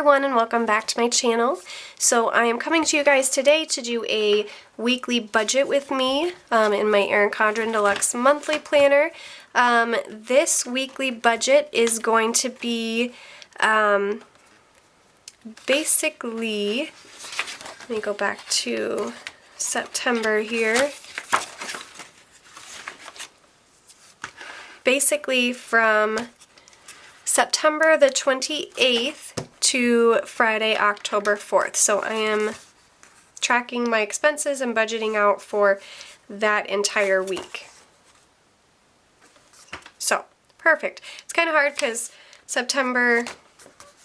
everyone, and welcome back to my channel. So I am coming to you guys today to do a weekly budget with me in my Erin Condren Deluxe Monthly Planner. This weekly budget is going to be basically, let me go back to September here. Basically from September the 28th to Friday, October 4th. So I am tracking my expenses and budgeting out for that entire week. So, perfect. It's kind of hard because September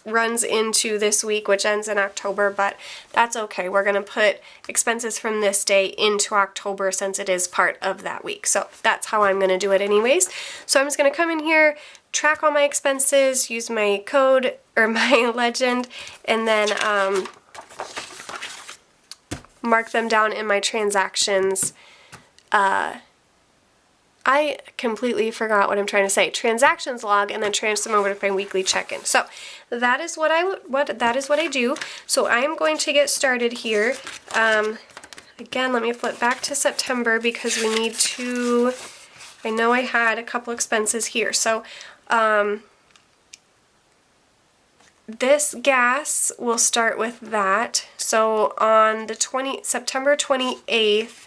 runs into this week, which ends in October, but that's okay. We're going to put expenses from this day into October since it is part of that week. So that's how I'm going to do it anyways. So I'm just going to come in here, track all my expenses, use my code or my legend, and then mark them down in my transactions. I completely forgot what I'm trying to say. Transactions log, and then transfer them over to my weekly check-in. So that is what I do. So I am going to get started here. Again, let me flip back to September because we need to. I know I had a couple expenses here. So this gas, we'll start with that. So on the September 28th.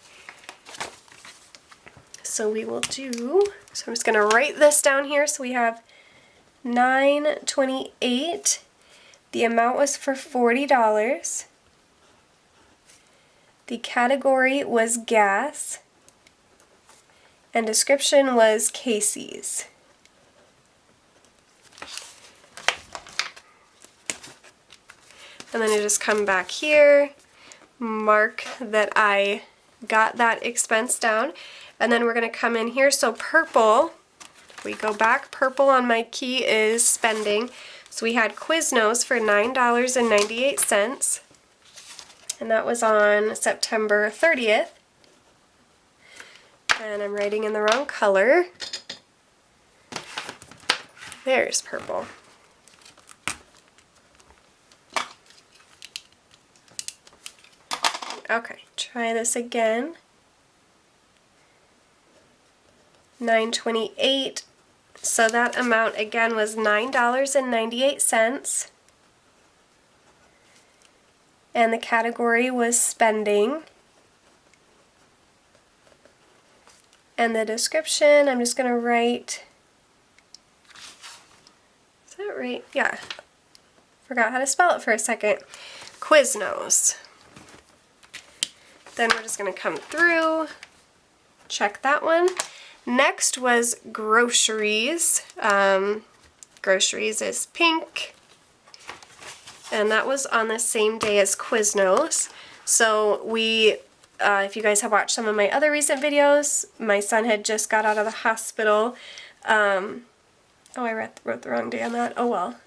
So we will do, so I'm just going to write this down here. So we have $9.28. The amount was for $40. The category was gas. And description was Casey's. And then I just come back here, mark that I got that expense down. And then we're going to come in here. So purple, if we go back, purple on my key is spending. So we had Quiznos for $9.98. And that was on September 30th. And I'm writing in the wrong color. There's purple. Okay, try this again. $9.28. So that amount again was $9.98. And the category was spending. And the description, I'm just going to write, is that right? Yeah. Forgot how to spell it for a second. Quiznos. Then we're just going to come through, check that one. Next was groceries. Groceries is pink. And that was on the same day as Quiznos. So we, if you guys have watched some of my other recent videos, my son had just got out of the hospital. Oh, I wrote the wrong day on that. Oh well.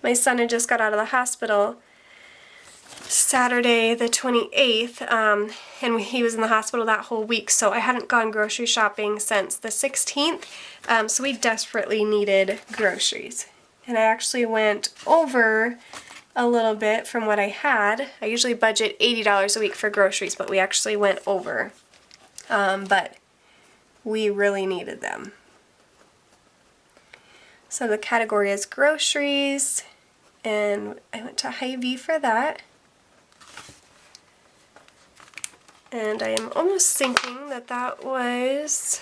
My son had just got out of the hospital Saturday the 28th, and he was in the hospital that whole week, so I hadn't gone grocery shopping since the 16th, so we desperately needed groceries. And I actually went over a little bit from what I had. I usually budget $80 a week for groceries, but we actually went over. But we really needed them. So the category is groceries, and I went to Hy-Vee for that. And I am almost thinking that that was,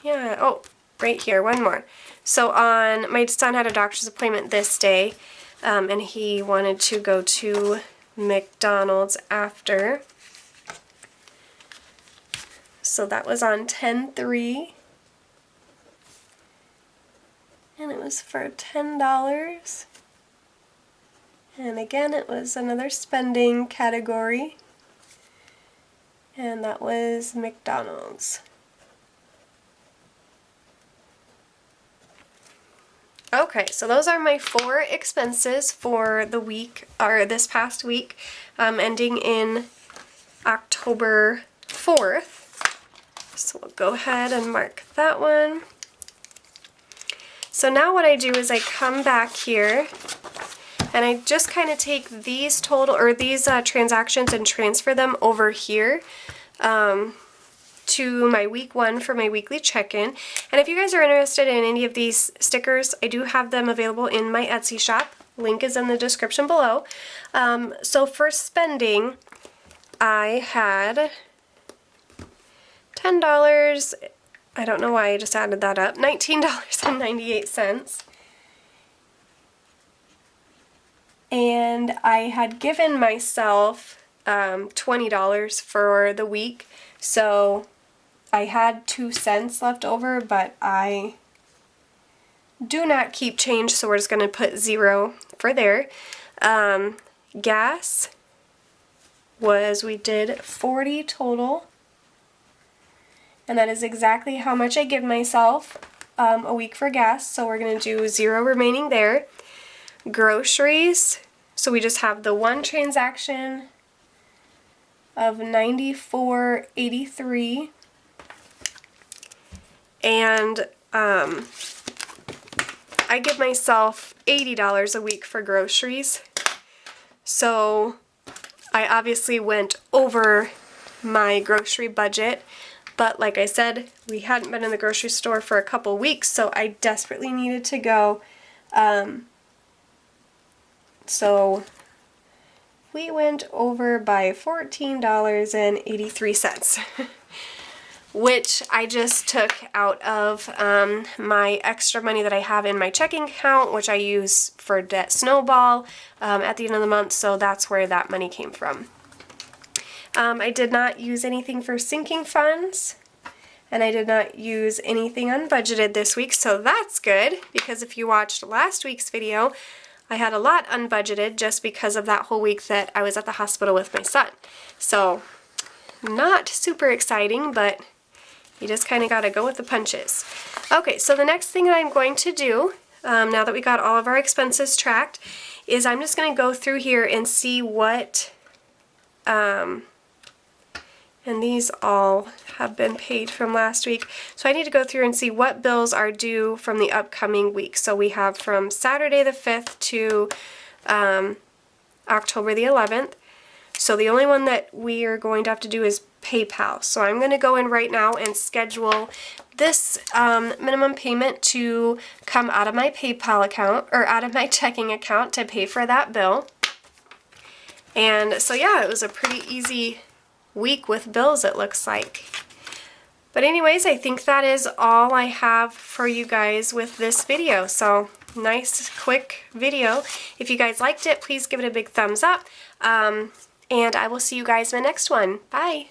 yeah, oh, right here, one more. So my son had a doctor's appointment this day, and he wanted to go to McDonald's after. So that was on 10/3. And it was for $10. And again, it was another spending category, and that was McDonald's. Okay, so those are my 4 expenses for the week, or this past week, ending in October 4th. So we'll go ahead and mark that one. So now what I do is I come back here and I just kind of take these these transactions and transfer them over here to my week 1 for my weekly check-in. And if you guys are interested in any of these stickers, I do have them available in my Etsy shop. Link is in the description below. So for spending, I had $10. I don't know why I just added that up. $19.98. And I had given myself $20 for the week, so I had 2 cents left over, but I do not keep change, so we're just going to put 0 for there. Gas was, we did 40 total, and that is exactly how much I give myself a week for gas, so we're going to do 0 remaining there. Groceries, so we just have the one transaction of $94.83, and I give myself $80 a week for groceries, so I obviously went over my grocery budget, but like I said, we hadn't been in the grocery store for a couple weeks, so I desperately needed to go. So we went over by $14.83, which I just took out of my extra money that I have in my checking account, which I use for debt snowball at the end of the month, so that's where that money came from. I did not use anything for sinking funds, and I did not use anything unbudgeted this week, so that's good, because if you watched last week's video, I had a lot unbudgeted just because of that whole week that I was at the hospital with my son. So, not super exciting, but you just kind of got to go with the punches. Okay, so the next thing that I'm going to do, now that we got all of our expenses tracked, is I'm just going to go through here and see what, and these all have been paid from last week. So I need to go through and see what bills are due from the upcoming week. So we have from Saturday the 5th to October the 11th. So the only one that we are going to have to do is PayPal. So I'm going to go in right now and schedule this minimum payment to come out of my PayPal account, or out of my checking account, to pay for that bill. And so yeah, it was a pretty easy week with bills, it looks like. But anyways, I think that is all I have for you guys with this video. So nice quick video. If you guys liked it, please give it a big thumbs up, and I will see you guys in the next one. Bye!